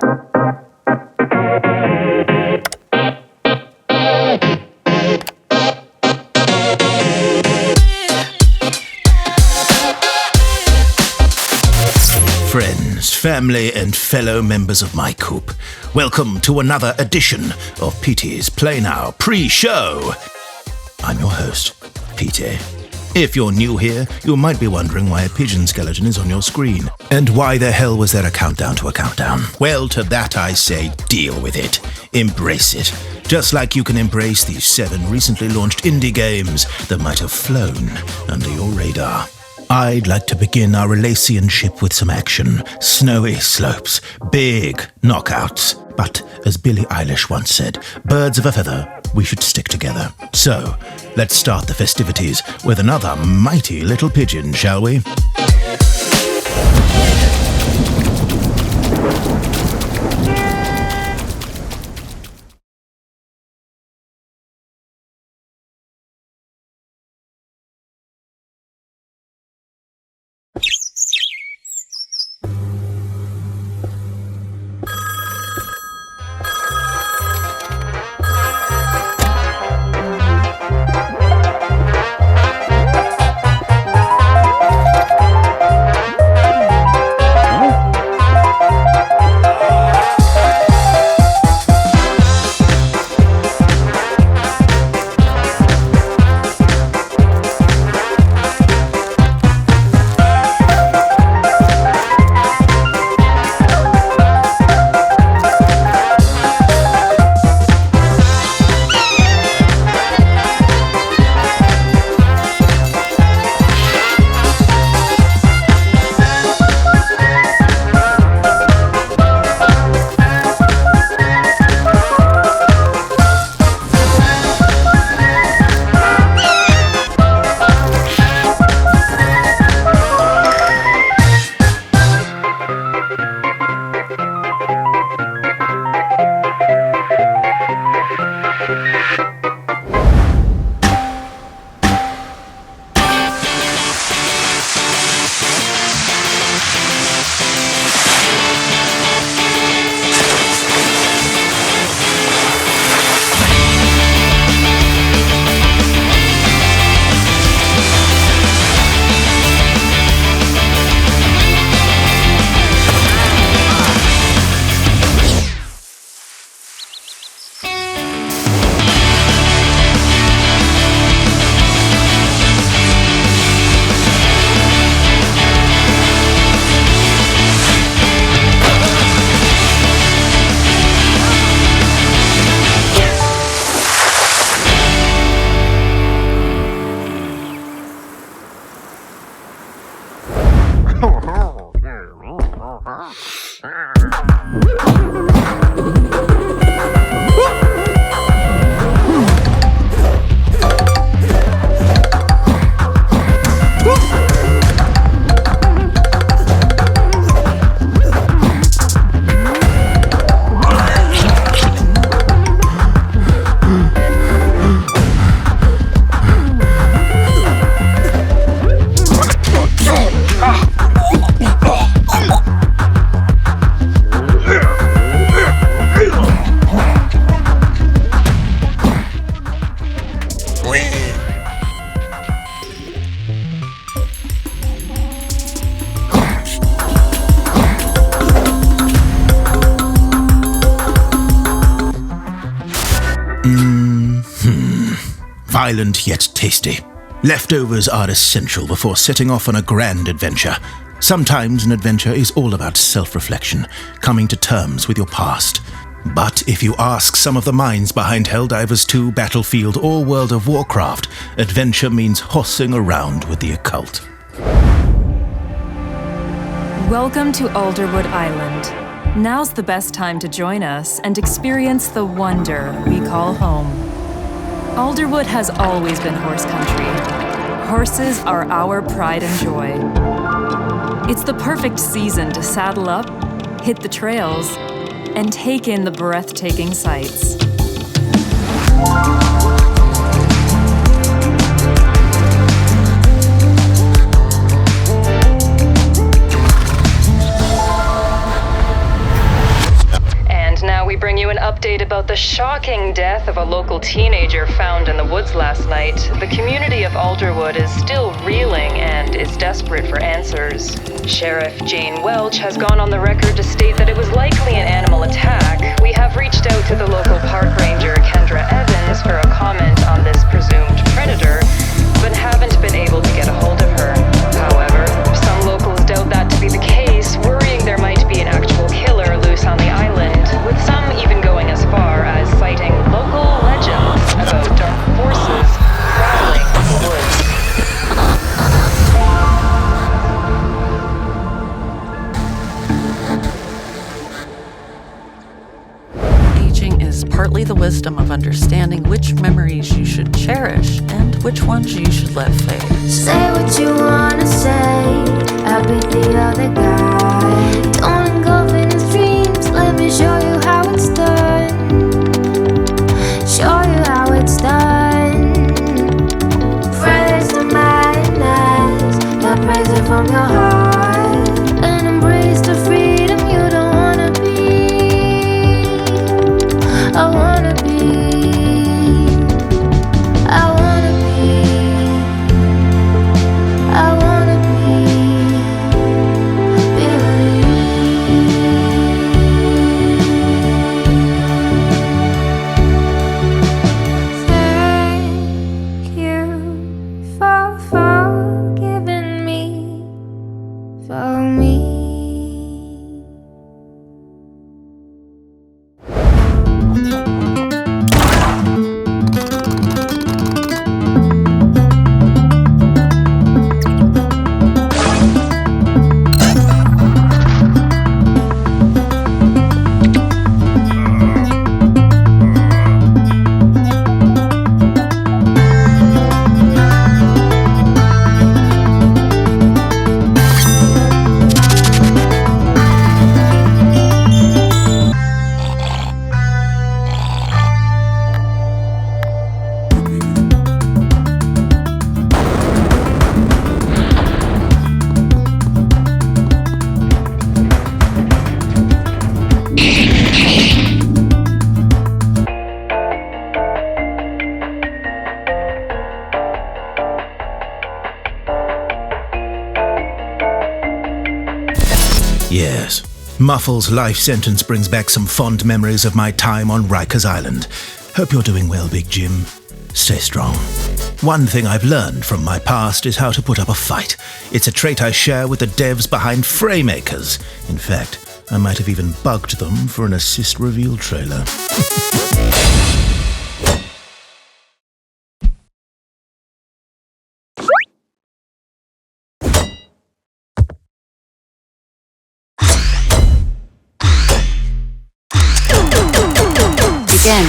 Friends, family, and fellow members of my coop, welcome to another edition of PT's Play Now pre-show. I'm your host, PT. If you're new here, you might be wondering why a pigeon skeleton is on your screen. And why the hell was there a countdown to a countdown? Well, to that I say, deal with it. Embrace it. Just like you can embrace these 7 recently launched indie games that might have flown under your radar. I'd like to begin our relationship with some action, snowy slopes, big knockouts. But, as Billie Eilish once said, birds of a feather, we should stick together. So, let's start the festivities with another mighty little pigeon, shall we? Violent yet tasty. Leftovers are essential before setting off on a grand adventure. Sometimes an adventure is all about self-reflection, coming to terms with your past. But if you ask some of the minds behind Helldivers 2, Battlefield, or World of Warcraft, adventure means horsing around with the occult. Welcome to Alderwood Island. Now's the best time to join us and experience the wonder we call home. Alderwood has always been horse country. Horses are our pride and joy. It's the perfect season to saddle up, hit the trails, and take in the breathtaking sights. the shocking death of a local teenager found in the woods last night, the community of Alderwood is still reeling and is desperate for answers. Sheriff Jane Welch has gone on the record to state that it was likely an animal attack. We have reached out to the local park ranger, Kendra Evans, for a comment on this presumed predator, but haven't been able to get a hold of her. However, some locals doubt that to be the case, worrying there might be an actual killer loose on the island, with some even going as far as citing local legends about dark forces prowling the woods. Aging is partly the wisdom of understanding which memories you should cherish and which ones you should let fade. Say what you wanna say, I'll be the other guy. Don't engulf in his dreams, let me show you how it's done. Show you how it's done. Praise the madness, but praise it from your heart. And embrace the freedom you don't wanna be. I wanna be. I wanna be. I wanna Thank you for forgiving me for me. Yes, Muffle's life sentence brings back some fond memories of my time on Rikers Island. Hope you're doing well, Big Jim. Stay strong. One thing I've learned from my past is how to put up a fight. It's a trait I share with the devs behind Fraymakers. In fact, I might have even bugged them for an assist reveal trailer. Begin.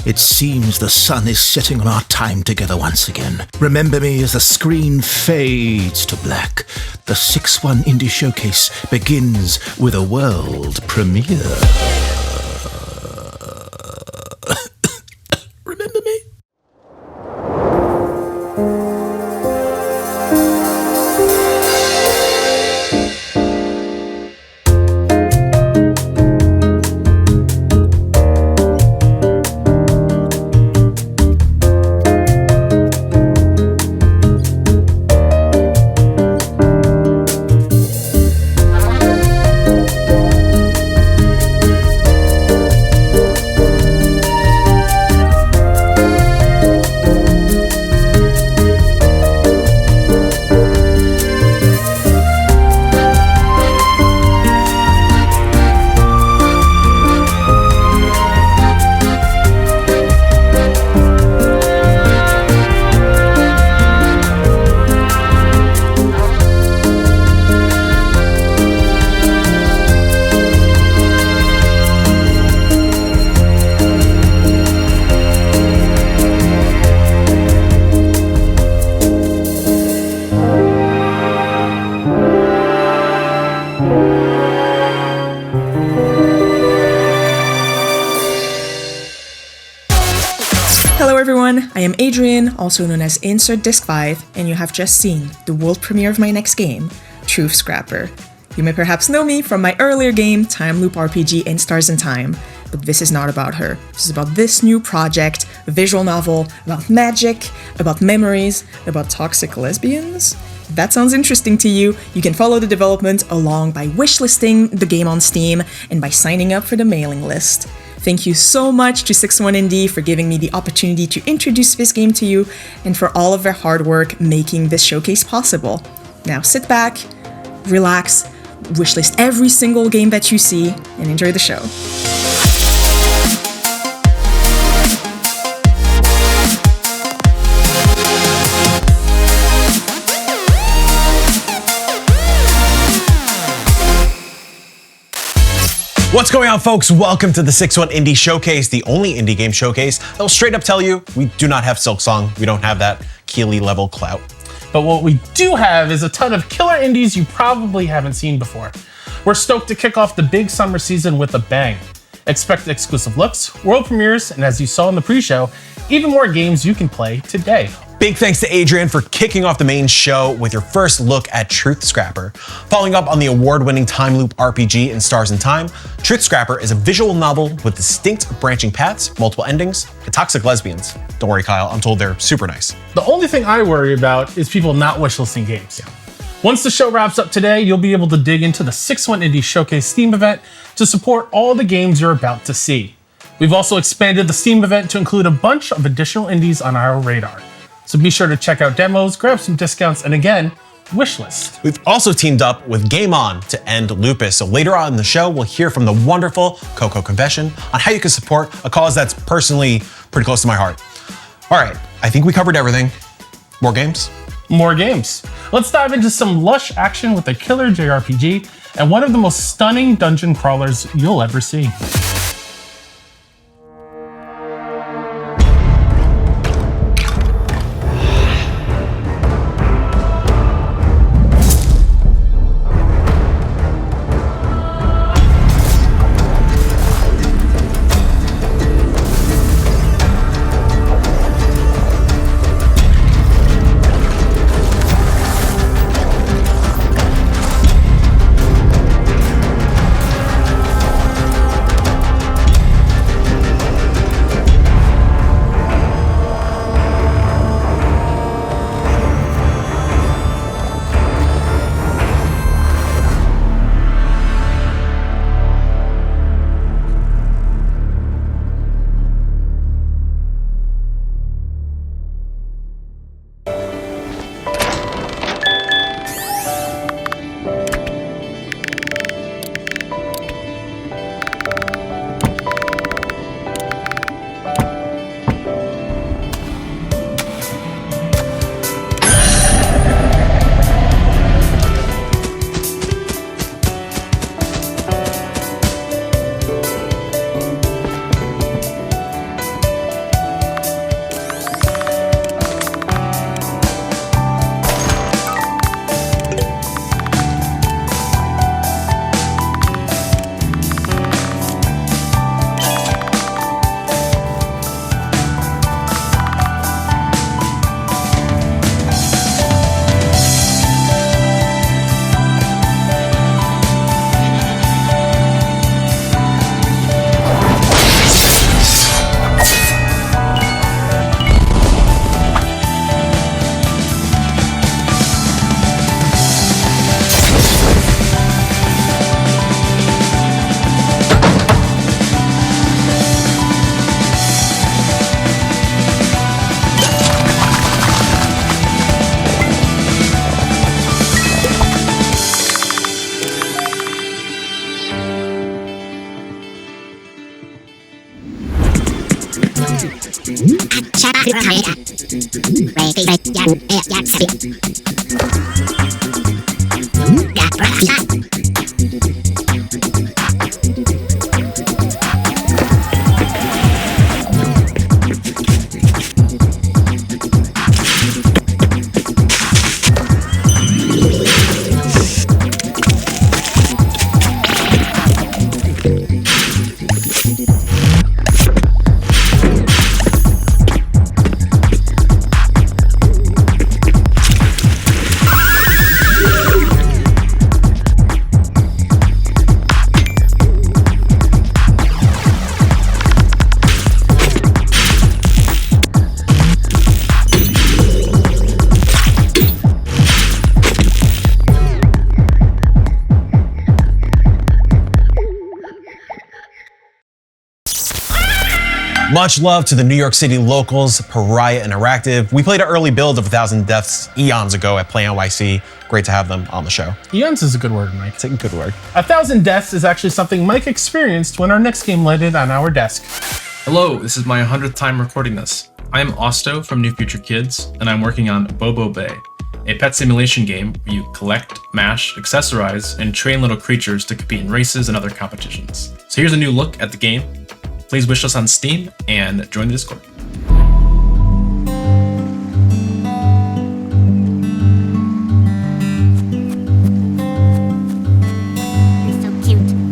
It seems the sun is setting on our time together once again. Remember me as the screen fades to black. The 6-1 Indie Showcase begins with a world premiere. Remember me? Hello everyone, I am Adrian, also known as Insert Disc 5, and you have just seen the world premiere of my next game, Truth Scrapper. You may perhaps know me from my earlier game, Time Loop RPG and Stars in Time, but this is not about her. This is about this new project, a visual novel about magic, about memories, about toxic lesbians. If that sounds interesting to you, you can follow the development along by wishlisting the game on Steam and by signing up for the mailing list. Thank you so much to 61ND for giving me the opportunity to introduce this game to you and for all of their hard work making this showcase possible. Now sit back, relax, wishlist every single game that you see, and enjoy the show. What's going on, folks? Welcome to the 61 Indie Showcase, the only indie game showcase that will straight up tell you we do not have Silksong. We don't have that Keeley level clout. But what we do have is a ton of killer indies you probably haven't seen before. We're stoked to kick off the big summer season with a bang. Expect exclusive looks, world premieres, and as you saw in the pre-show, even more games you can play today. Big thanks to Adrian for kicking off the main show with your first look at Truth Scrapper. Following up on the award-winning Time Loop RPG and Stars in Time, Truth Scrapper is a visual novel with distinct branching paths, multiple endings, and toxic lesbians. Don't worry, Kyle, I'm told they're super nice. The only thing I worry about is people not wishlisting games. Once the show wraps up today, you'll be able to dig into the 61 Indie Showcase Steam event to support all the games you're about to see. We've also expanded the Steam event to include a bunch of additional indies on our radar. So be sure to check out demos, grab some discounts, and again, wishlist. We've also teamed up with Game On to end Lupus, so later on in the show, we'll hear from the wonderful Coco Confession on how you can support a cause that's personally pretty close to my heart. All right, I think we covered everything. More games? More games. Let's dive into some lush action with a killer JRPG and one of the most stunning dungeon crawlers you'll ever see. Much love to the New York City locals, Pariah Interactive. We played an early build of 1,000 Deaths eons ago at Play NYC. Great to have them on the show. Eons is a good word, Mike. It's a good word. 1,000 Deaths is actually something Mike experienced when our next game landed on our desk. Hello, this is my 100th time recording this. I am Osto from New Future Kids, and I'm working on Bobo Bay, a pet simulation game where you collect, mash, accessorize, and train little creatures to compete in races and other competitions. So here's a new look at the game. Please wish us on Steam and join the Discord. You're so cute.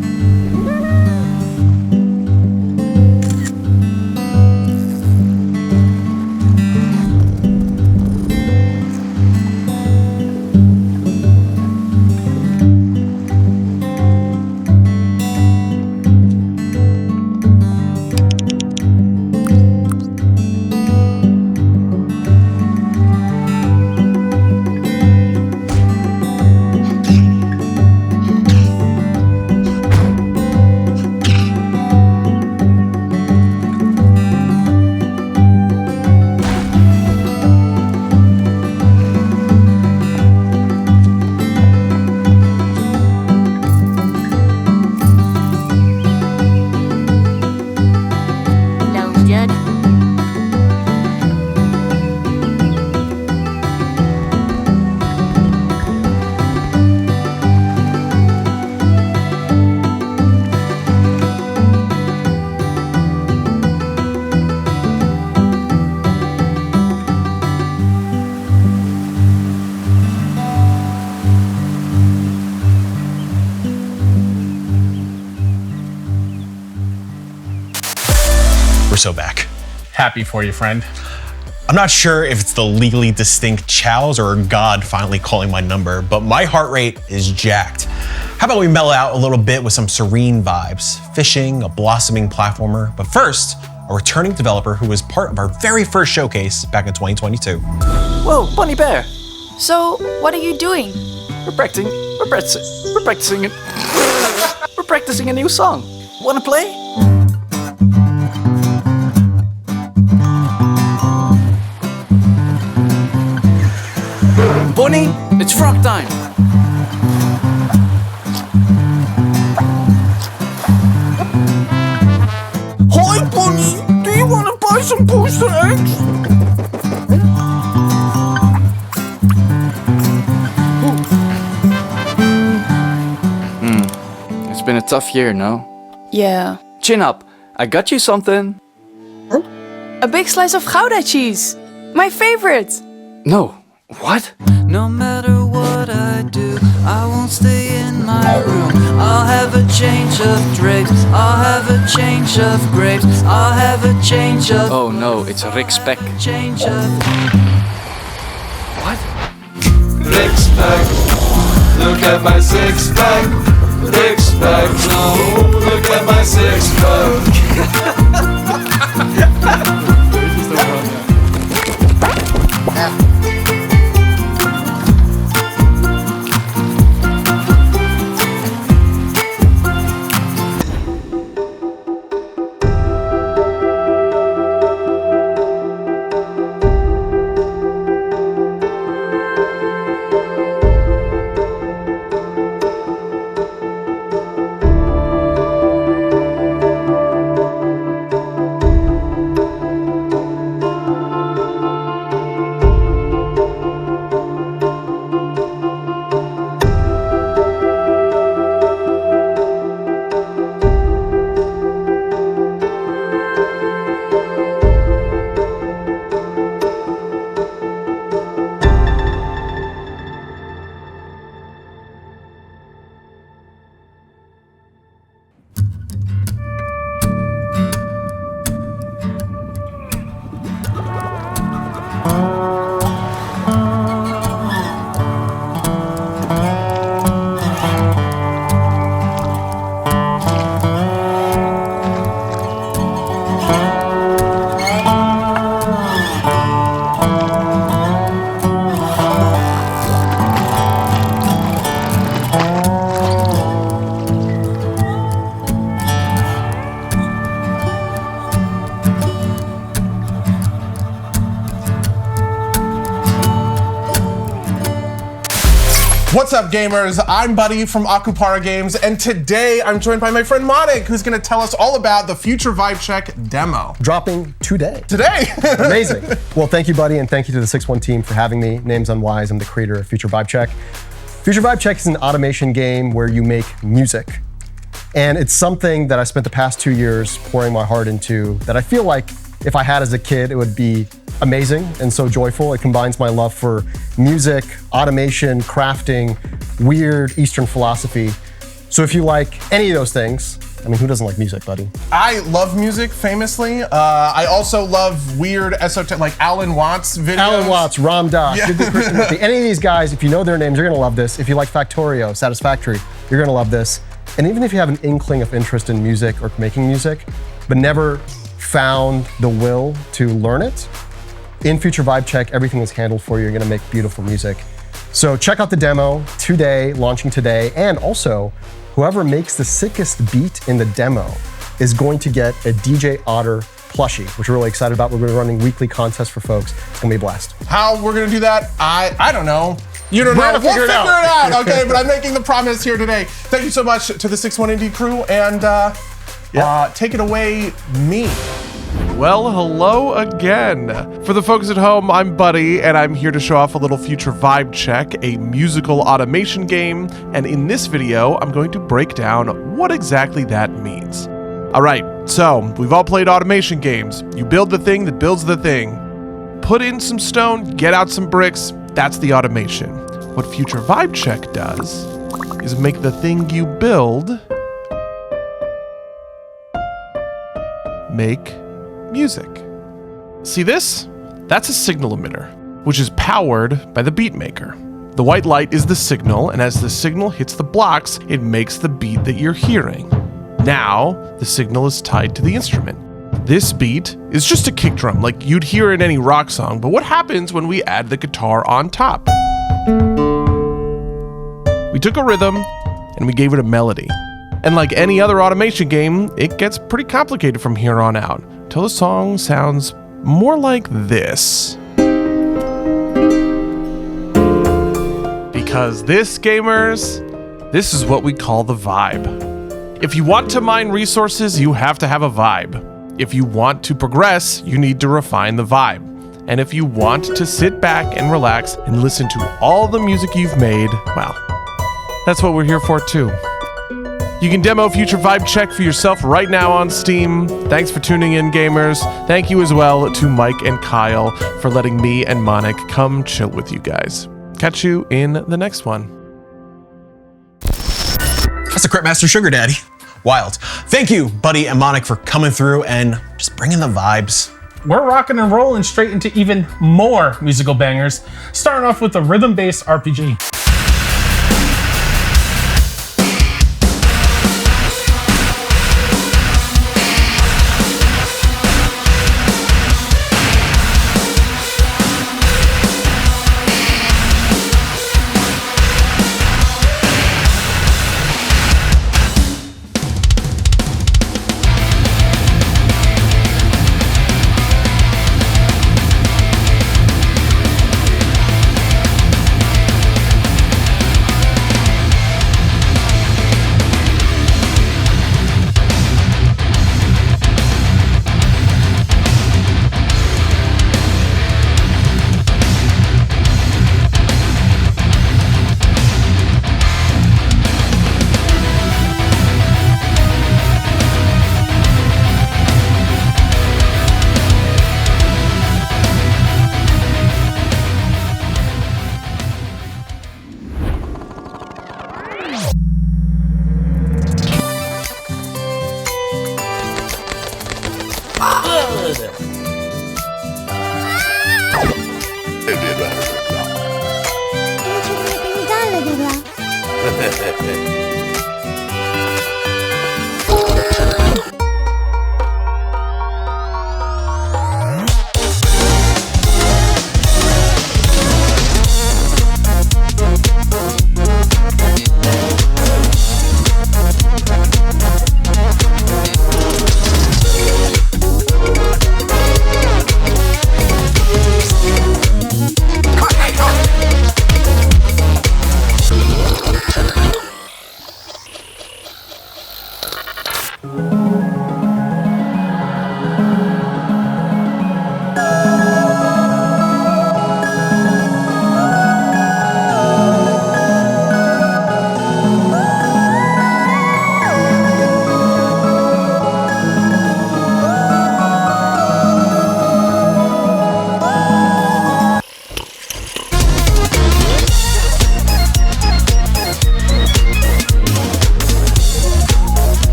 Judd. We're so back. Happy for you, friend. I'm not sure if it's the legally distinct chows or God finally calling my number, but my heart rate is jacked. How about we mellow out a little bit with some serene vibes? Fishing, a blossoming platformer, but first, a returning developer who was part of our very first showcase back in 2022. Whoa, Bunny Bear! So, what are you doing? We're practicing a new song. Wanna play? Bunny, it's frog time! Hi, Bunny! Do you want to buy some booster eggs? It's been a tough year, no? Yeah. Chin up, I got you something. A big slice of Gouda cheese! My favorite! No, what? No matter what I do, I won't stay in my room. I'll have a change of drapes. I'll have a change of grapes. I'll have a change of. Oh no, it's Rick Speck. Change of. What? Rick Speck, look at my six pack. Rick Speck, no, look at my six pack. What's up, gamers? I'm Buddy from Akupara Games, and today I'm joined by my friend Monik, who's going to tell us all about the Future Vibe Check demo. Dropping today. Today! Amazing. Well, thank you, Buddy, and thank you to the 6-1 team for having me. Name's Unwise. I'm the creator of Future Vibe Check. Future Vibe Check is an automation game where you make music. And it's something that I spent the past 2 years pouring my heart into that I feel like if I had as a kid, it would be amazing and so joyful. It combines my love for music, automation, crafting, weird Eastern philosophy. So if you like any of those things, I mean, who doesn't like music, buddy? I love music, famously. I also love weird esoteric, like Alan Watts videos. Alan Watts, Ram Dass, Yeah. any of these guys, if you know their names, you're gonna love this. If you like Factorio, Satisfactory, you're gonna love this. And even if you have an inkling of interest in music or making music, but never found the will to learn it, in Future Vibe Check, everything is handled for you. You're gonna make beautiful music. So check out the demo today, launching today, and also, whoever makes the sickest beat in the demo is going to get a DJ Otter plushie, which we're really excited about. We're gonna be running weekly contests for folks. It's gonna be a blast. How we're gonna do that, I don't know. You don't know. We'll figure it out, okay? But I'm making the promise here today. Thank you so much to the 6-1 Indie crew, and take it away, me. Well, hello again. For the folks at home, I'm Buddy, and I'm here to show off a little Future Vibe Check, a musical automation game, and in this video, I'm going to break down what exactly that means. All right, so we've all played automation games. You build the thing that builds the thing. Put in some stone, get out some bricks, that's the automation. What Future Vibe Check does is make the thing you build make music. See this? That's a signal emitter, which is powered by the beat maker. The white light is the signal, and as the signal hits the blocks, it makes the beat that you're hearing. Now, the signal is tied to the instrument. This beat is just a kick drum, like you'd hear in any rock song, but what happens when we add the guitar on top? We took a rhythm, and we gave it a melody. And like any other automation game, it gets pretty complicated from here on out, till the song sounds more like this. Because this, gamers, this is what we call the vibe. If you want to mine resources, you have to have a vibe. If you want to progress, you need to refine the vibe. And if you want to sit back and relax and listen to all the music you've made, well, that's what we're here for too. You can demo Future Vibe Check for yourself right now on Steam. Thanks for tuning in, gamers. Thank you as well to Mike and Kyle for letting me and Monik come chill with you guys. Catch you in the next one. That's a Critmaster Sugar Daddy. Wild. Thank you, Buddy and Monik, for coming through and just bringing the vibes. We're rocking and rolling straight into even more musical bangers, starting off with a rhythm-based RPG.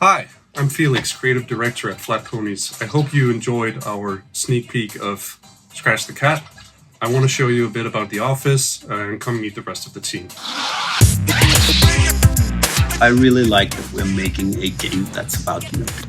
Hi, I'm Felix, creative director at Flat Ponies. I hope you enjoyed our sneak peek of Scratch the Cat. I want to show you a bit about the office and come meet the rest of the team. I really like that we're making a game that's about,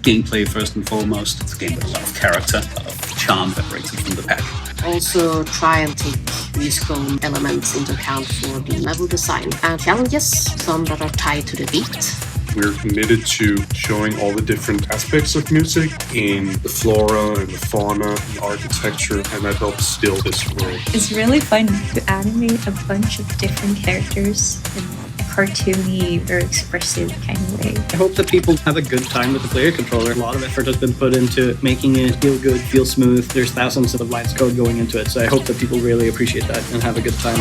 gameplay first and foremost. It's a game with a lot of character, a lot of charm that breaks it from the pack. Also try and take musical elements into account for the level design and challenges, some that are tied to the beat. We're committed to showing all the different aspects of music in the flora and the fauna, the architecture, and that helps build this world. It's really fun to animate a bunch of different characters in a cartoony or expressive kind of way. I hope that people have a good time with the player controller. A lot of effort has been put into making it feel good, feel smooth. There's thousands of lines of code going into it, so I hope that people really appreciate that and have a good time.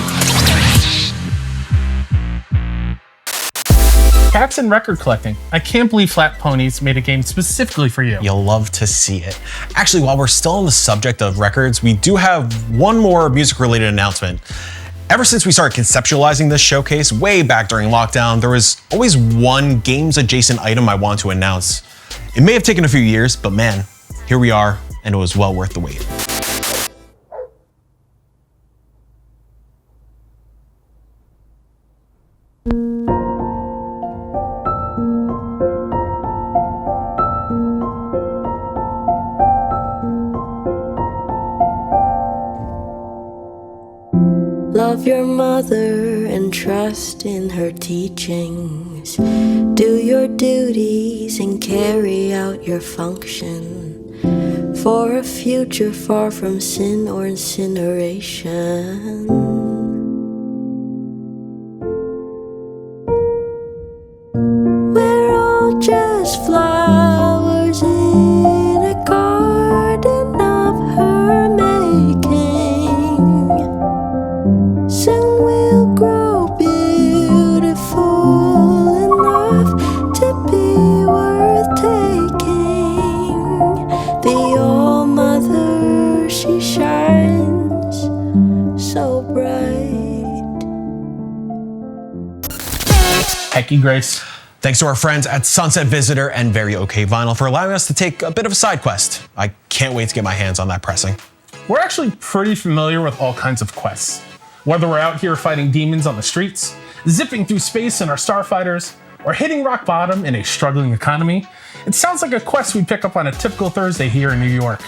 Cats and record collecting. I can't believe Flat Ponies made a game specifically for you. You'll love to see it. Actually, while we're still on the subject of records, we do have one more music-related announcement. Ever since we started conceptualizing this showcase way back during lockdown, there was always one games-adjacent item I wanted to announce. It may have taken a few years, but man, here we are, and it was well worth the wait. Love your mother and trust in her teachings. Do your duties and carry out your function for a future far from sin or incineration. We're all just flowers in a garden of her making. Soon we'll grow beautiful enough to be worth taking. The All-Mother, she shines so bright. Heck you, Grace. Thanks to our friends at Sunset Visitor and Very OK Vinyl for allowing us to take a bit of a side quest. I can't wait to get my hands on that pressing. We're actually pretty familiar with all kinds of quests. Whether we're out here fighting demons on the streets, zipping through space in our starfighters, or hitting rock bottom in a struggling economy, it sounds like a quest we'd pick up on a typical Thursday here in New York.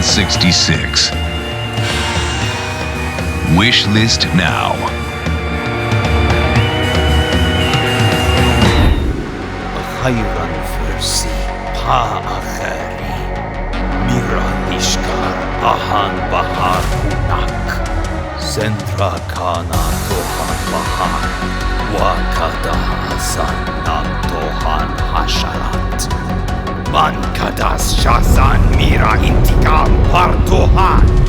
1966. Wish list now. خيرا فرسي با آخری میرا لیشکار آهان بهار کنک سنترا کانا توهان بهار وکدا حسن نام توهان حشرات من کداس شازان میرا انتقام پر توهان.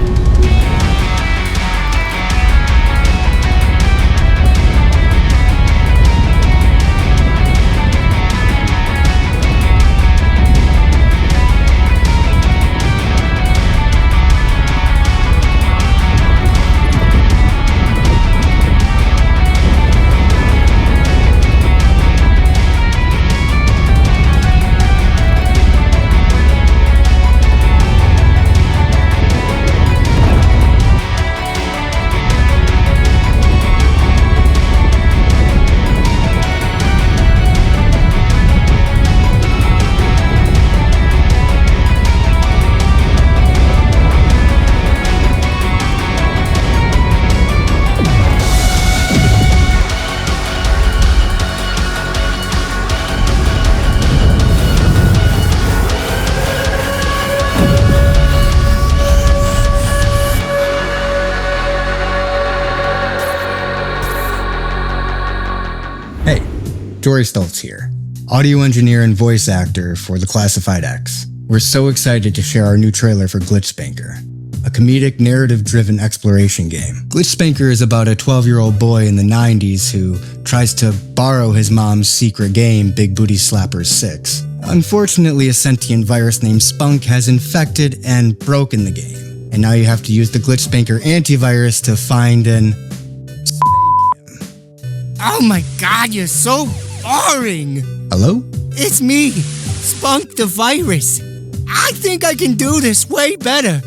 Dory Stoltz here, audio engineer and voice actor for The Classified X. We're so excited to share our new trailer for Glitchspanker, a comedic, narrative-driven exploration game. Glitchspanker is about a 12-year-old boy in the 90s who tries to borrow his mom's secret game, Big Booty Slappers 6. Unfortunately, a sentient virus named Spunk has infected and broken the game, and now you have to use the Glitchspanker antivirus to find and spank him. Oh my god, you're so boring! Hello? It's me, Spunk the Virus. I think I can do this way better.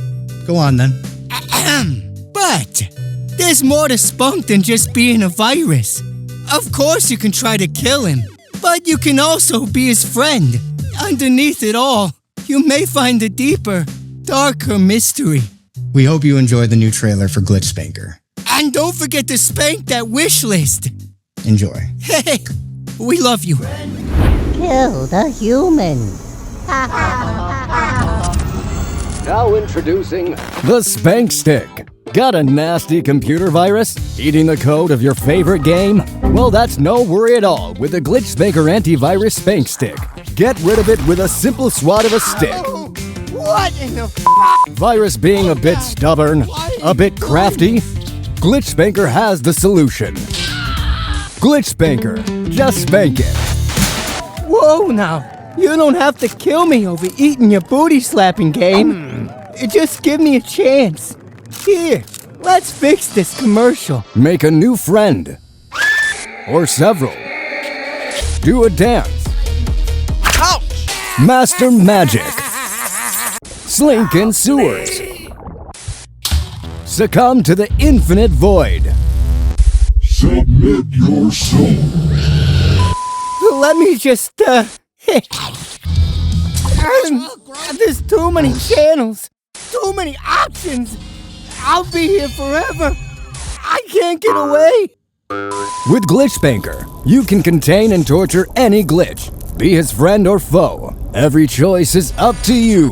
Go on then. But there's more to Spunk than just being a virus. Of course you can try to kill him, but you can also be his friend. Underneath it all, you may find a deeper, darker mystery. We hope you enjoy the new trailer for Glitchspanker. And don't forget to spank that wish list. Enjoy. Hey, we love you. Kill the human. Now introducing the Spank Stick. Got a nasty computer virus eating the code of your favorite game? Well, that's no worry at all with the Glitchspanker Antivirus Spank Stick. Get rid of it with a simple swat of a stick. What in the Virus being a bit stubborn, a bit crafty, Glitchspanker has the solution. Glitchspanker, just spank it. Whoa now, you don't have to kill me over eating your booty slapping game. Just give me a chance. Here, let's fix this commercial. Make a new friend. Or several. Do a dance. Ouch! Master magic. Slink in sewers. Succumb to the infinite void. Submit your soul. Let me just, there's too many channels, too many options. I'll be here forever. I can't get away. With Glitchspanker, you can contain and torture any glitch. Be his friend or foe. Every choice is up to you.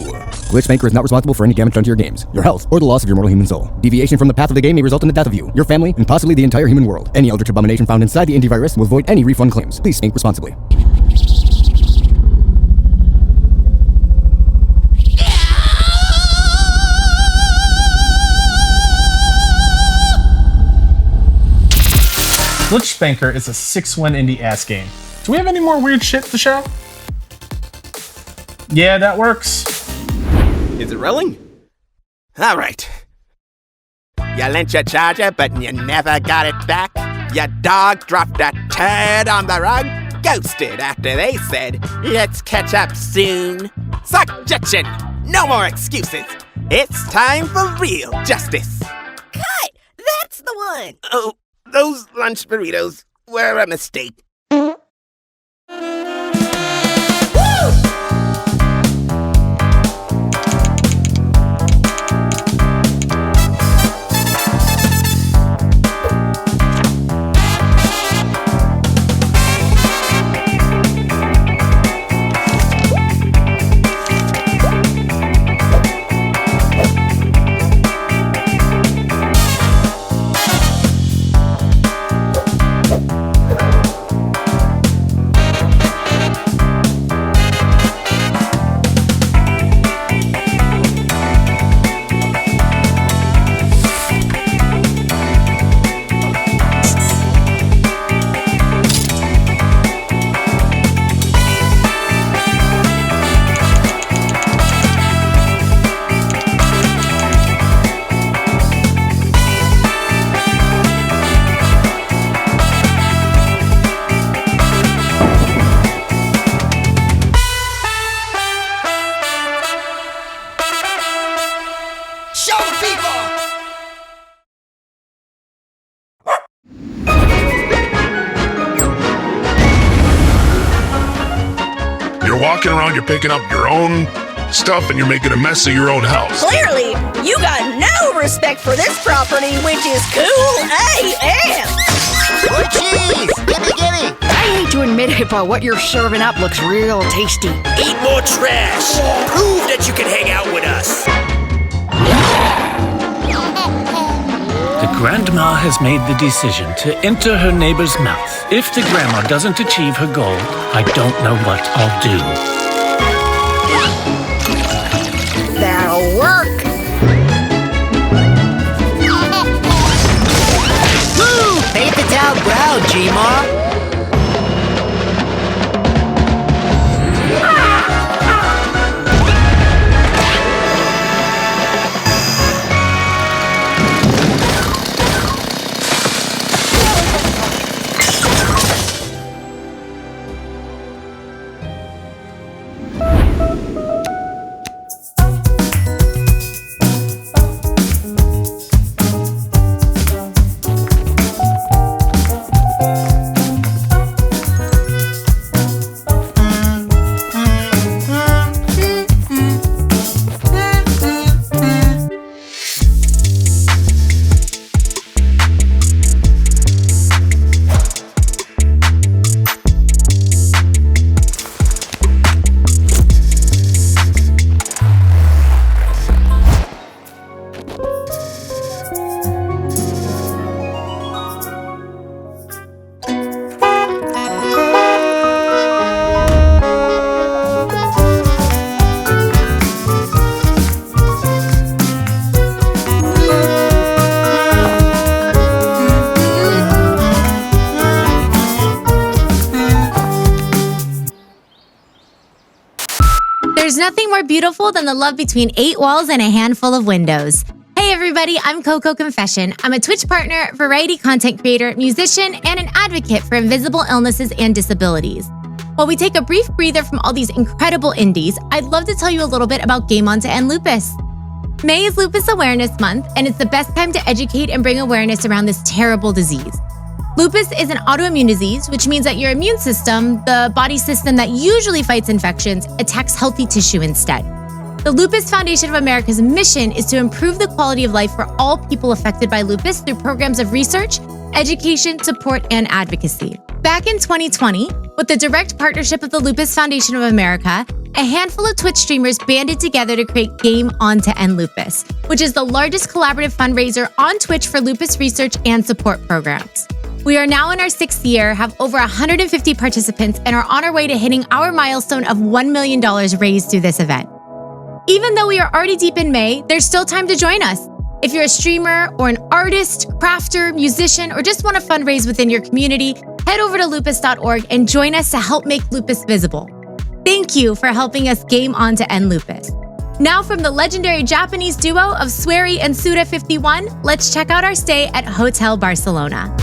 Glitchspanker is not responsible for any damage done to your games, your health, or the loss of your mortal human soul. Deviation from the path of the game may result in the death of you, your family, and possibly the entire human world. Any eldritch abomination found inside the antivirus will void any refund claims. Please spank responsibly. Glitchspanker is a 6-win indie ass game. Do we have any more weird shit to show? Yeah, that works. Is it rolling? All right. You lent your charger, but you never got it back. Your dog dropped a turd on the rug. Ghosted after they said, let's catch up soon. Suggestion! No more excuses. It's time for real justice. Cut! That's the one! Oh, those lunch burritos were a mistake. walking around, you're picking up your own stuff and you're making a mess of your own house. Clearly, you got no respect for this property, which is cool AF. Oh, jeez! Gimme! I hate to admit it, but what you're serving up looks real tasty. Eat more trash. Prove that you can hang out with us. The grandma has made the decision to enter her neighbor's mouth. If the grandma doesn't achieve her goal, I don't know what I'll do. That'll work. Woo! Paint the town proud, G-Ma. There's nothing more beautiful than the love between 8 walls and a handful of windows. Hey everybody, I'm Coco Confession. I'm a Twitch partner, variety content creator, musician, and an advocate for invisible illnesses and disabilities. While we take a brief breather from all these incredible indies, I'd love to tell you a little bit about Game On to End Lupus. May is Lupus Awareness Month, and it's the best time to educate and bring awareness around this terrible disease. Lupus is an autoimmune disease, which means that your immune system, the body system that usually fights infections, attacks healthy tissue instead. The Lupus Foundation of America's mission is to improve the quality of life for all people affected by lupus through programs of research, education, support, and advocacy. Back in 2020, with the direct partnership of the Lupus Foundation of America, a handful of Twitch streamers banded together to create Game On to End Lupus, which is the largest collaborative fundraiser on Twitch for lupus research and support programs. We are now in our 6th year, have over 150 participants, and are on our way to hitting our milestone of $1 million raised through this event. Even though we are already deep in May, there's still time to join us. If you're a streamer or an artist, crafter, musician, or just want to fundraise within your community, head over to lupus.org and join us to help make lupus visible. Thank you for helping us Game On to End Lupus. Now from the legendary Japanese duo of Swery and Suda51, let's check out our stay at Hotel Barcelona.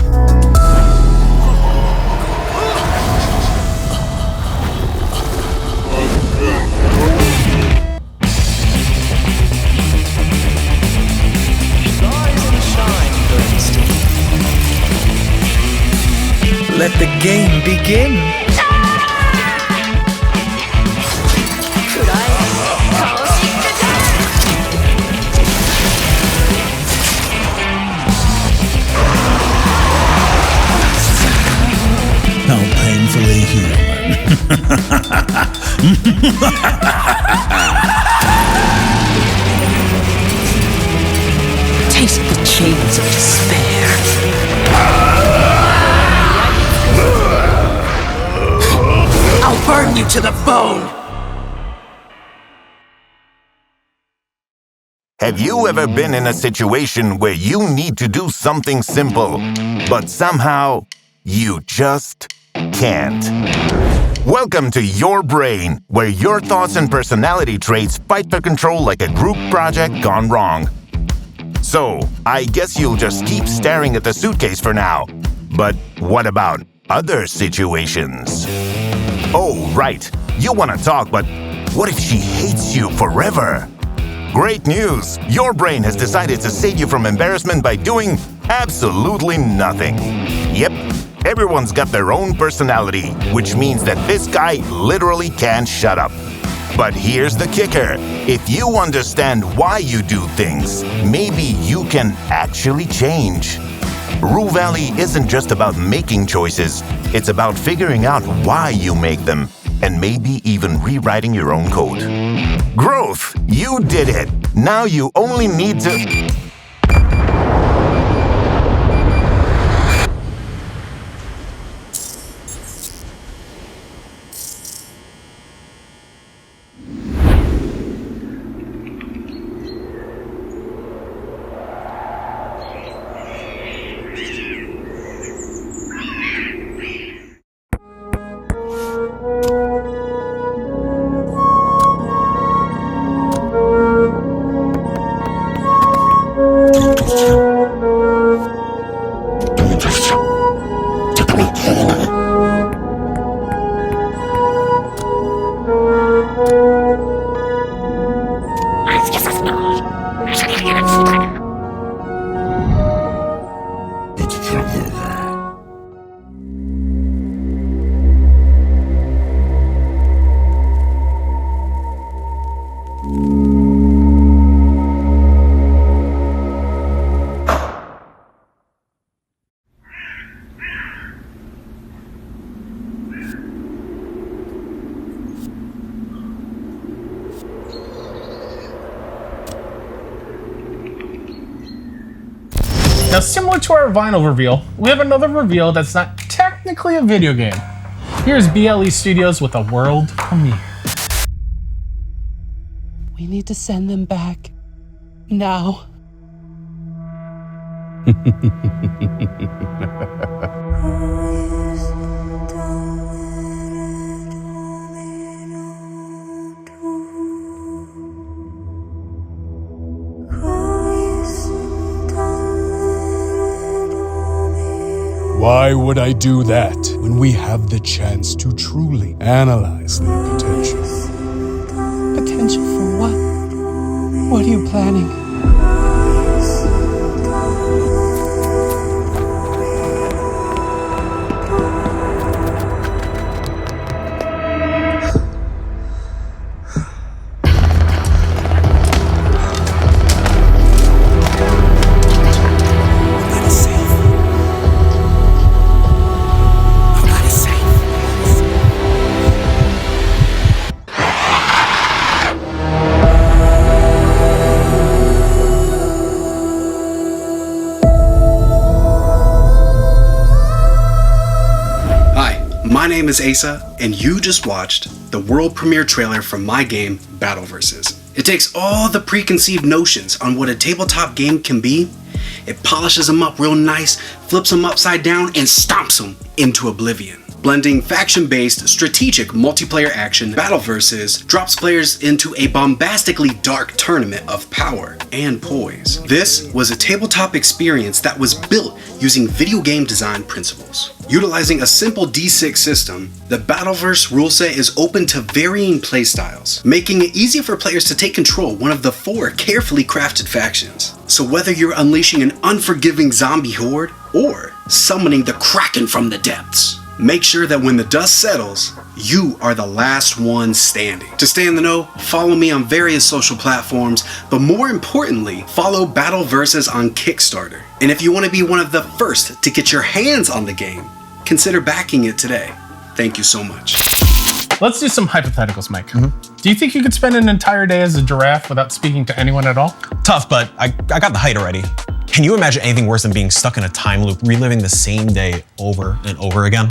Let the game begin. How painfully human. Taste the chains of despair. I'll burn you to the bone! Have you ever been in a situation where you need to do something simple, but somehow you just can't? Welcome to Your Brain, where your thoughts and personality traits fight for control like a group project gone wrong. So, I guess you'll just keep staring at the suitcase for now. But what about other situations? Oh, right. You want to talk, but what if she hates you forever? Great news! Your brain has decided to save you from embarrassment by doing absolutely nothing. Yep, Everyone's got their own personality, which means that this guy literally can't shut up. But here's the kicker. If you understand why you do things, maybe you can actually change. Rue Valley isn't just about making choices, it's about figuring out why you make them, and maybe even rewriting your own code. Growth! You did it! Now you only need to... Now, similar to our vinyl reveal, we have another reveal that's not technically a video game. Here's BLE Studios with a world premiere. We need to send them back. Now. Why would I do that when we have the chance to truly analyze their potential? Potential for what? What are you planning? My name is Asa, and you just watched the world premiere trailer from my game, Battle Versus. It takes all the preconceived notions on what a tabletop game can be, it polishes them up real nice, flips them upside down, and stomps them into oblivion. Blending faction-based, strategic multiplayer action, Battle Versus drops players into a bombastically dark tournament of power and poise. This was a tabletop experience that was built using video game design principles. Utilizing a simple D6 system, the Battleverse rule set is open to varying playstyles, making it easy for players to take control of one of the 4 carefully crafted factions. So whether you're unleashing an unforgiving zombie horde, or summoning the Kraken from the depths, make sure that when the dust settles, you are the last one standing. To stay in the know, follow me on various social platforms, but more importantly, follow Battle Versus on Kickstarter. And if you want to be one of the first to get your hands on the game, consider backing it today. Thank you so much. Let's do some hypotheticals, Mike. Do you think you could spend an entire day as a giraffe without speaking to anyone at all? Tough, but I got the height already. Can you imagine anything worse than being stuck in a time loop, reliving the same day over and over again?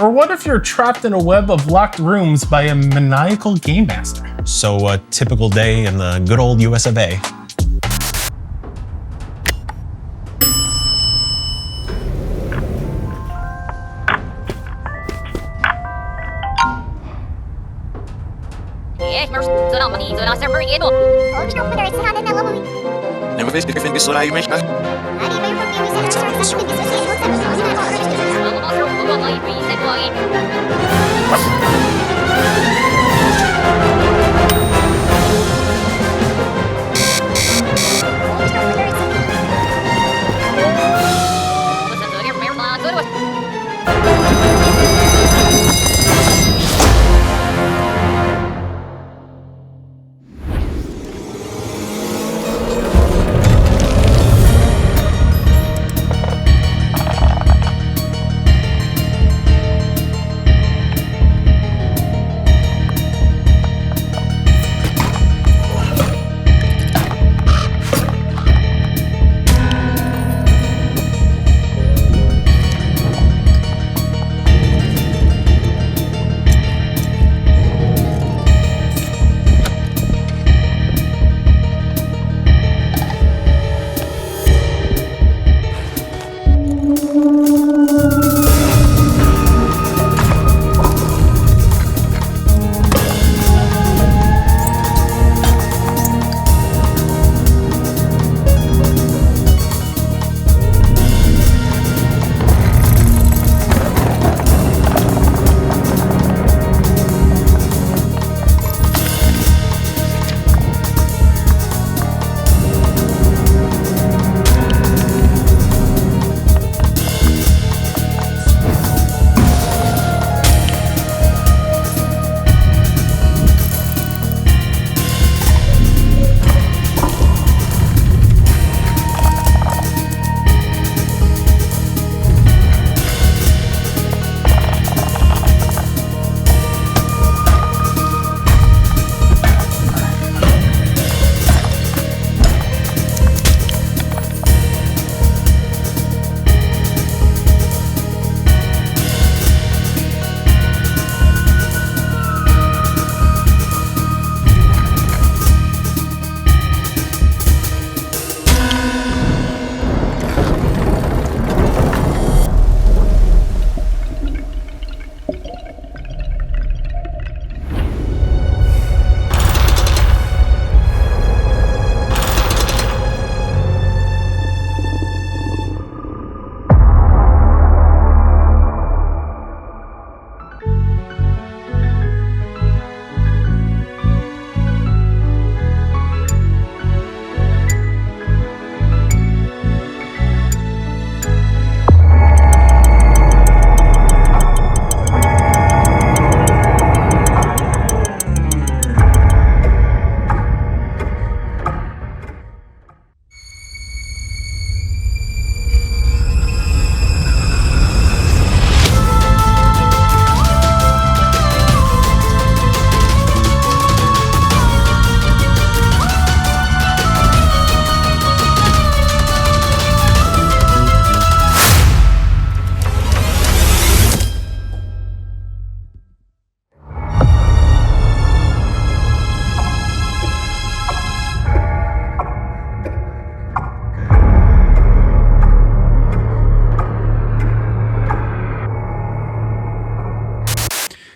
Or what if you're trapped in a web of locked rooms by a maniacal game master? So a typical day in the good old US of A.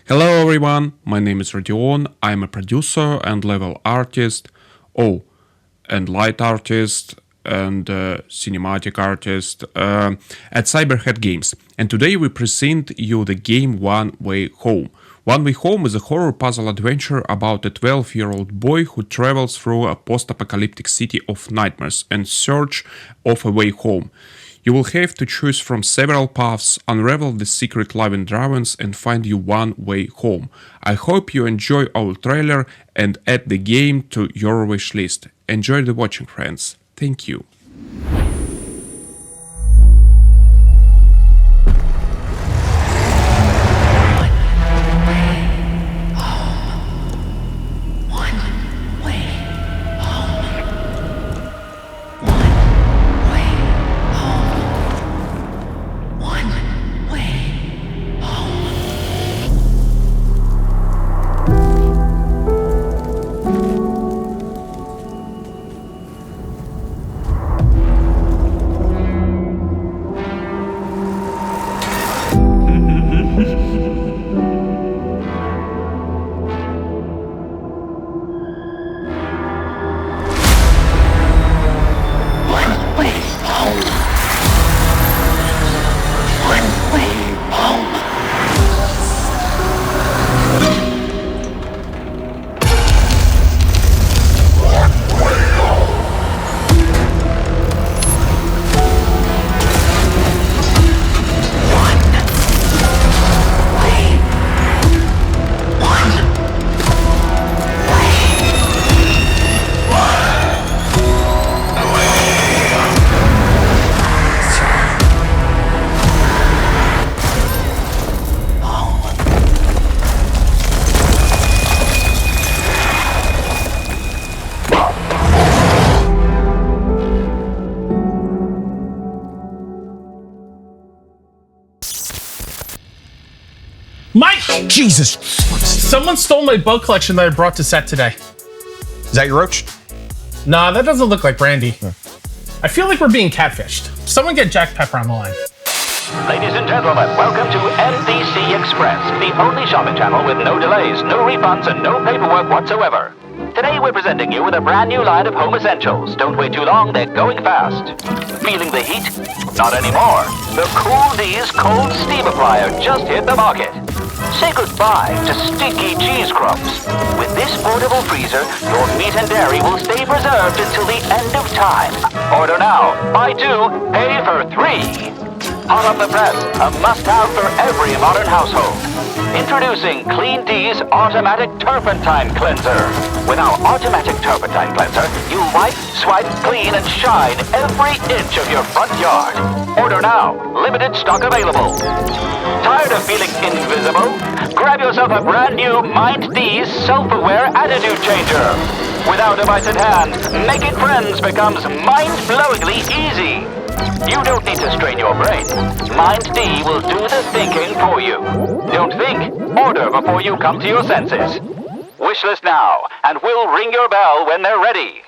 Hello everyone, my name is Rodion, I'm a producer and level artist, and light artist and cinematic artist at Cyberhead Games. And today we present you the game One Way Home. One Way Home is a horror puzzle adventure about a 12-year-old boy who travels through a post-apocalyptic city of nightmares in search of a way home. You will have to choose from several paths, unravel the secret living dragons and find your one way home. I hope you enjoy our trailer and add the game to your wish list. Enjoy the watching, friends. Thank you. Mike! Jesus! Someone stole my bug collection that I brought to set today. Is that your roach? Nah, that doesn't look like Brandy. I feel like we're being catfished. Someone get Jack Pepper on the line. Ladies and gentlemen, welcome to NBC Express, the only shopping channel with no delays, no refunds, and no paperwork whatsoever. Today we're presenting you with a brand new line of home essentials. Don't wait too long, they're going fast. Feeling the heat? Not anymore. The Cool D's Cold Steam Applier just hit the market. Say goodbye to stinky cheese crumbs. With this portable freezer, your meat and dairy will stay preserved until the end of time. Order now. Buy two, pay for three. Hot off the press, a must-have for every modern household. Introducing Clean D's Automatic Turpentine Cleanser. With our Automatic Turpentine Cleanser, you wipe, swipe, clean, and shine every inch of your front yard. Order now. Limited stock available. Tired of feeling invisible? Grab yourself a brand new Mind D's Self-Aware Attitude Changer. Without device at hand, making friends becomes mind-blowingly easy. You don't need to strain your brain. Mind D will do the thinking for you. Don't think, order before you come to your senses. Wishlist now, and we'll ring your bell when they're ready.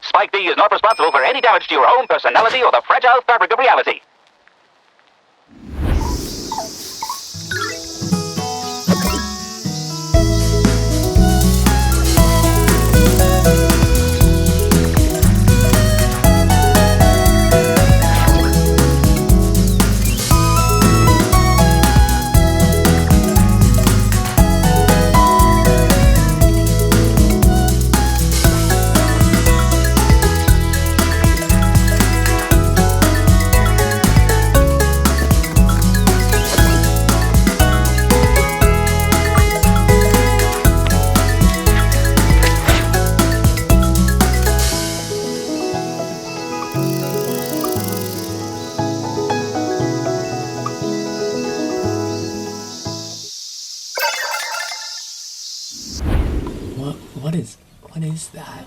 Spike D is not responsible for any damage to your own personality or the fragile fabric of reality. What is that?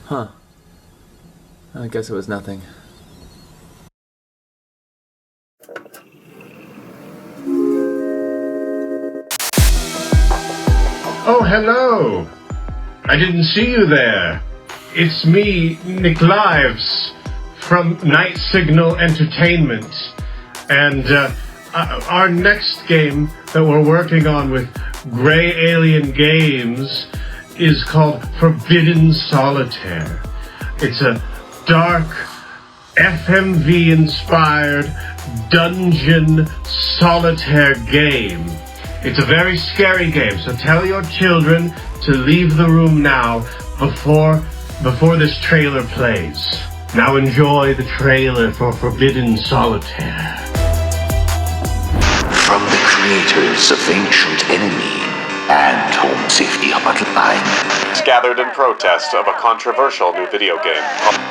Huh. I guess it was nothing. Oh, hello! I didn't see you there. It's me, Nick Lives, from Night Signal Entertainment. And our next game that we're working on with Gray Alien Games is called Forbidden Solitaire. It's a dark, FMV-inspired dungeon solitaire game. It's a very scary game, so tell your children to leave the room now before this trailer plays. Now enjoy the trailer for Forbidden Solitaire. From the creators of Ancient Enemy and Home Safety Hotline, gathered in protest of a controversial new video game,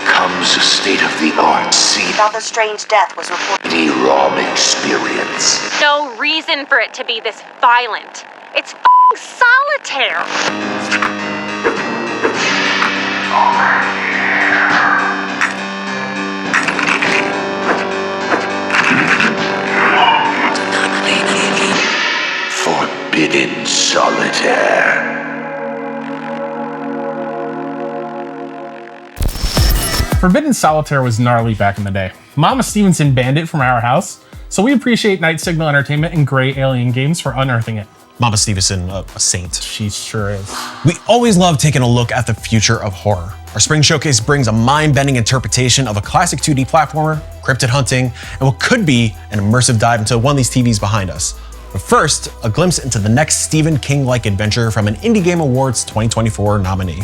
comes a state-of-the-art scene. Another strange death was reported. The ROM experience. No reason for it to be this violent. It's f***ing solitaire. Forbidden Solitaire. Forbidden Solitaire was gnarly back in the day. Mama Stevenson banned it from our house, so we appreciate Night Signal Entertainment and Gray Alien Games for unearthing it. Mama Stevenson, a saint. She sure is. We always love taking a look at the future of horror. Our spring showcase brings a mind-bending interpretation of a classic 2D platformer, cryptid hunting, and what could be an immersive dive into one of these TVs behind us. But first, a glimpse into the next Stephen King-like adventure from an Indie Game Awards 2024 nominee.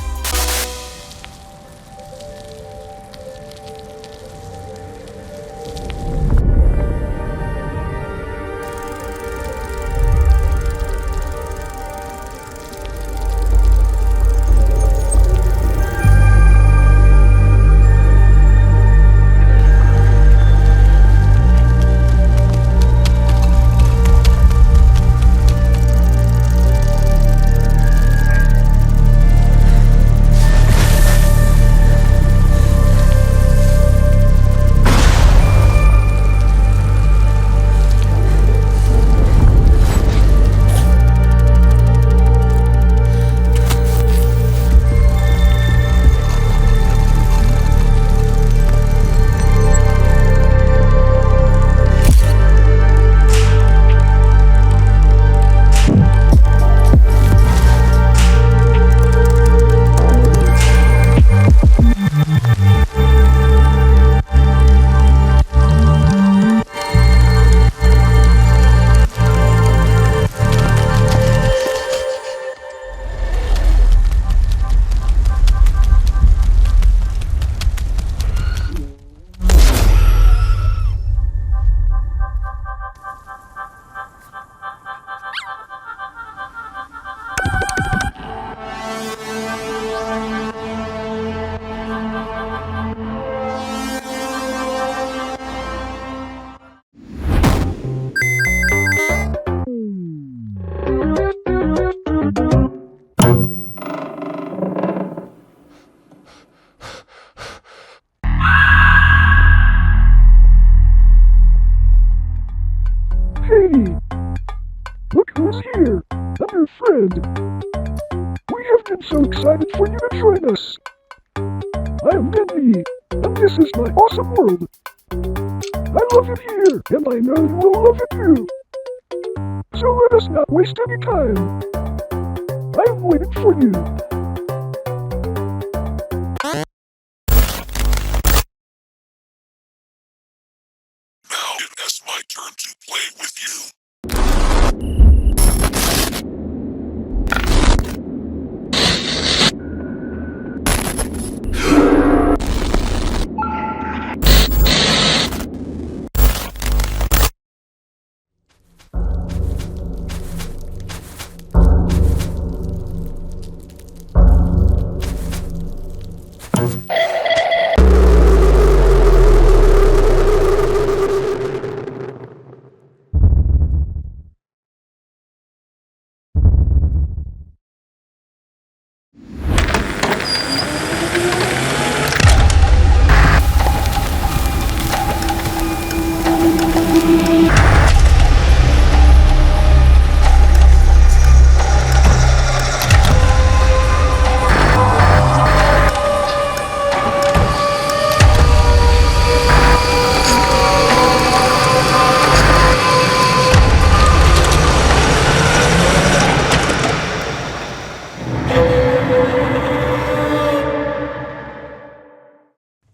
Look who's here! I'm your friend! We have been so excited for you to join us! I am Bendy, and this is my awesome world! I love it here, and I know you will love it too! So let us not waste any time! I am waiting for you! Now it is my turn to play with you.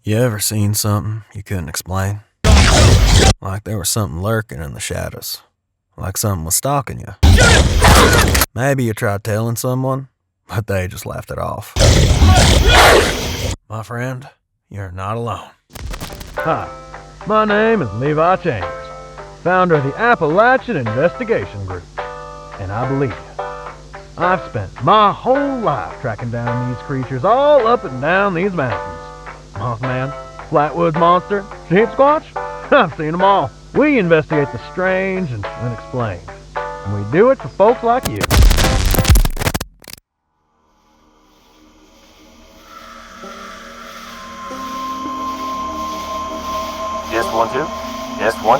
You ever seen something you couldn't explain? Like there was something lurking in the shadows. Like something was stalking you. Maybe you tried telling someone, but they just laughed it off. My friend, you're not alone. Hi, my name is Levi Chambers, founder of the Appalachian Investigation Group, and I believe you. I've spent my whole life tracking down these creatures all up and down these mountains. Mothman, Flatwoods Monster, Sheep Squatch, I've seen them all. We investigate the strange and unexplained, and we do it for folks like you. Just 1, 2. Just 1,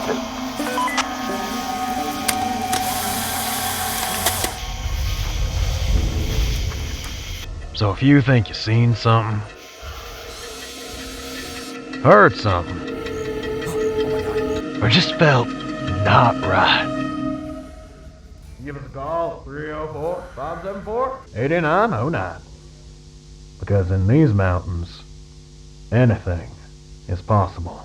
2. So if you think you've seen something, heard something, or just felt not right, give us a call at 304-574-8909. Because in these mountains, anything is possible.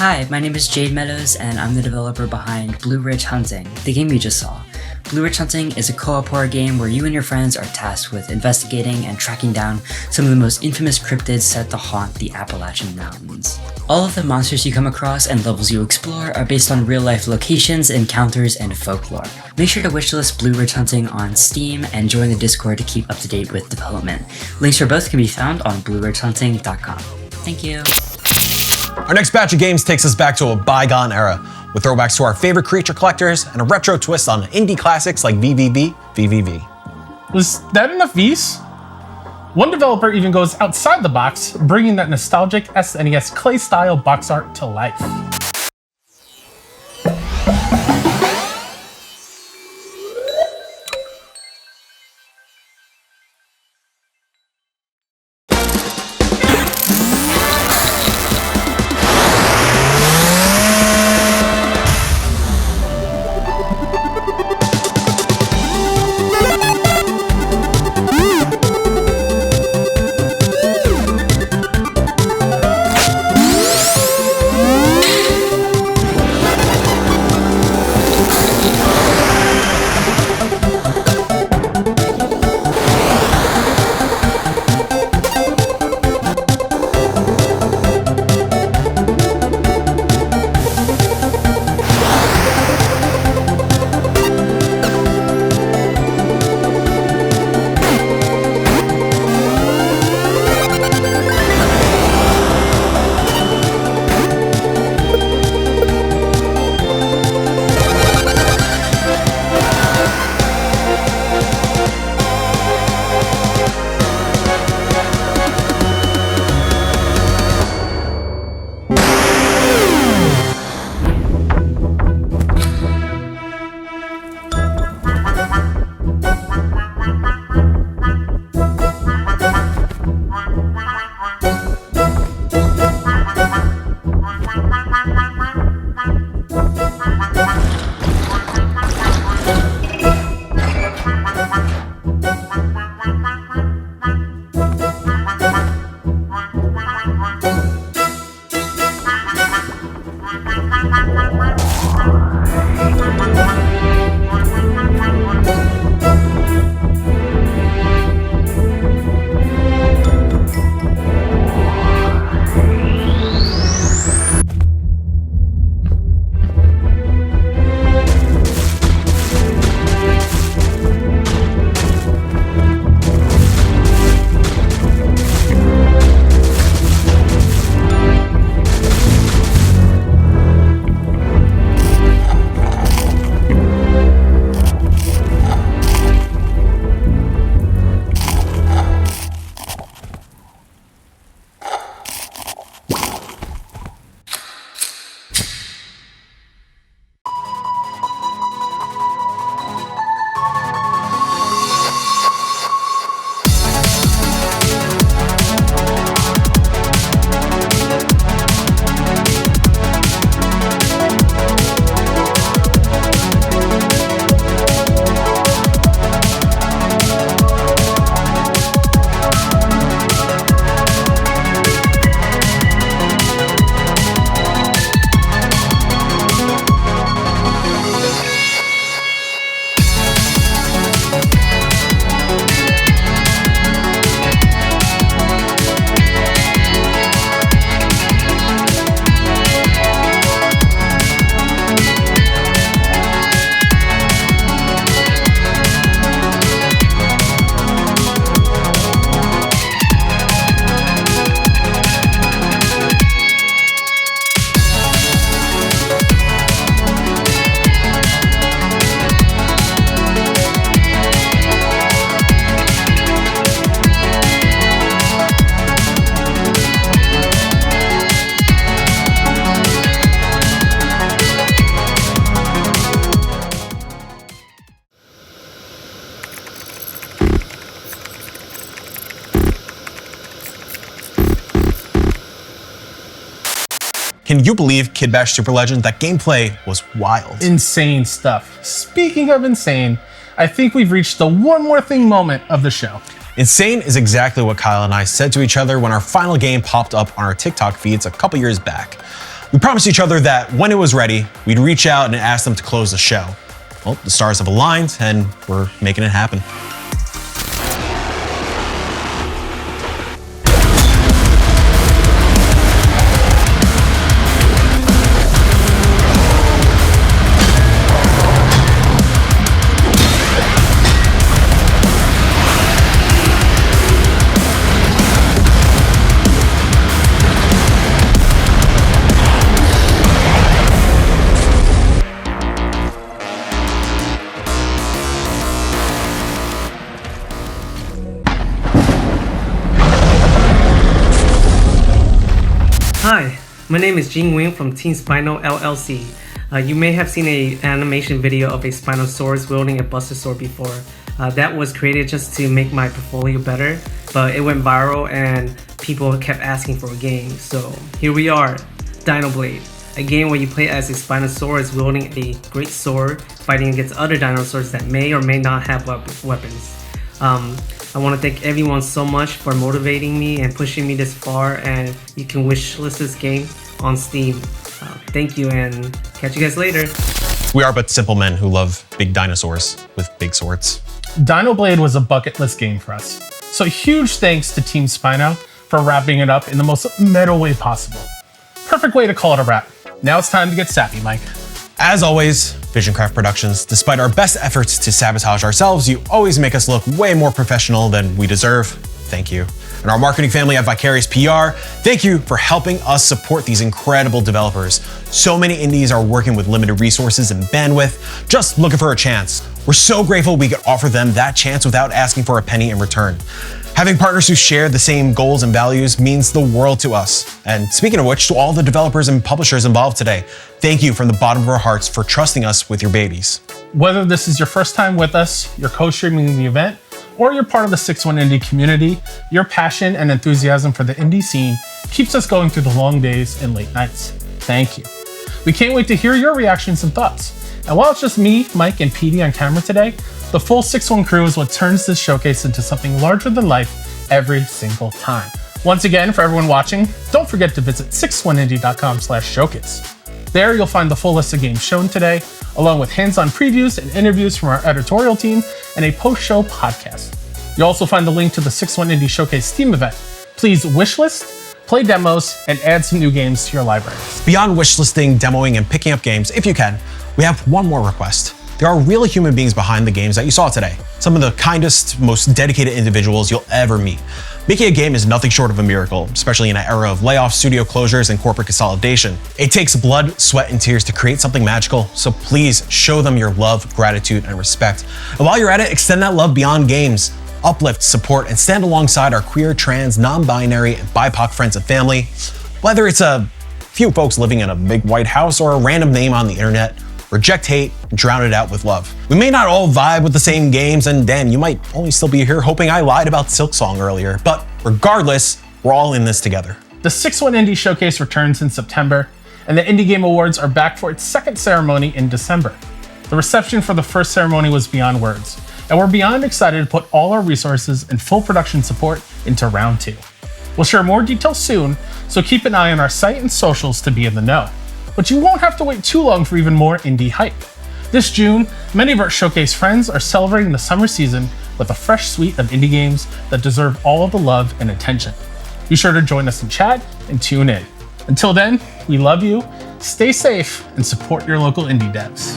Hi, my name is Jade Meadows, and I'm the developer behind Blue Ridge Hunting, the game you just saw. Blue Ridge Hunting is a co-op horror game where you and your friends are tasked with investigating and tracking down some of the most infamous cryptids set to haunt the Appalachian Mountains. All of the monsters you come across and levels you explore are based on real-life locations, encounters, and folklore. Make sure to wishlist Blue Ridge Hunting on Steam and join the Discord to keep up to date with development. Links for both can be found on blueridgehunting.com. Thank you. Our next batch of games takes us back to a bygone era, with throwbacks to our favorite creature collectors and a retro twist on indie classics like VVV. Was that enough V's? One developer even goes outside the box, bringing that nostalgic SNES clay-style box art to life. Can you believe Kid Bash Super Legend? That gameplay was wild. Insane stuff. Speaking of insane, I think we've reached the one more thing moment of the show. Insane is exactly what Kyle and I said to each other when our final game popped up on our TikTok feeds a couple years back. We promised each other that when it was ready, we'd reach out and ask them to close the show. Well, the stars have aligned and we're making it happen. Hi, my name is Jing Wing from Team Spino LLC. You may have seen an animation video of a Spinosaurus wielding a Buster Sword before. That was created just to make my portfolio better, but it went viral and people kept asking for a game. So here we are, Dino Blade, a game where you play as a Spinosaurus wielding a great sword, fighting against other dinosaurs that may or may not have weapons. I want to thank everyone so much for motivating me and pushing me this far, and you can wishlist this game on Steam. Thank you, and catch you guys later. We are but simple men who love big dinosaurs with big swords. Dino Blade was a bucket list game for us. So huge thanks to Team Spino for wrapping it up in the most metal way possible. Perfect way to call it a wrap. Now it's time to get sappy, Mike. As always, Visioncraft Productions, despite our best efforts to sabotage ourselves, you always make us look way more professional than we deserve. Thank you. And our marketing family at Vicarious PR, thank you for helping us support these incredible developers. So many indies are working with limited resources and bandwidth, just looking for a chance. We're so grateful we could offer them that chance without asking for a penny in return. Having partners who share the same goals and values means the world to us. And speaking of which, to all the developers and publishers involved today, thank you from the bottom of our hearts for trusting us with your babies. Whether this is your first time with us, you're co-streaming the event, or you're part of the 6-1 Indie community, your passion and enthusiasm for the indie scene keeps us going through the long days and late nights. Thank you. We can't wait to hear your reactions and thoughts. And while it's just me, Mike, and PD on camera today, the full 6-1 crew is what turns this showcase into something larger than life every single time. Once again, for everyone watching, don't forget to visit 61indie.com/showcase. There you'll find the full list of games shown today, along with hands-on previews and interviews from our editorial team and a post-show podcast. You'll also find the link to the 6-1 Indie Showcase Steam event. Please wishlist, play demos, and add some new games to your libraries. Beyond wishlisting, demoing, and picking up games, if you can, we have one more request. There are real human beings behind the games that you saw today. Some of the kindest, most dedicated individuals you'll ever meet. Making a game is nothing short of a miracle, especially in an era of layoffs, studio closures, and corporate consolidation. It takes blood, sweat, and tears to create something magical, so please show them your love, gratitude, and respect. And while you're at it, extend that love beyond games. Uplift, support, and stand alongside our queer, trans, non-binary, and BIPOC friends and family. Whether it's a few folks living in a big white house or a random name on the internet, reject hate and drown it out with love. We may not all vibe with the same games, and Dan, you might only still be here hoping I lied about Silksong earlier, but regardless, we're all in this together. The 6-1 Indie Showcase returns in September, and the Indie Game Awards are back for its second ceremony in December. The reception for the first ceremony was beyond words, and we're beyond excited to put all our resources and full production support into round 2. We'll share more details soon, so keep an eye on our site and socials to be in the know. But you won't have to wait too long for even more indie hype. This June, many of our Showcase friends are celebrating the summer season with a fresh suite of indie games that deserve all of the love and attention. Be sure to join us in chat and tune in. Until then, we love you, stay safe, and support your local indie devs.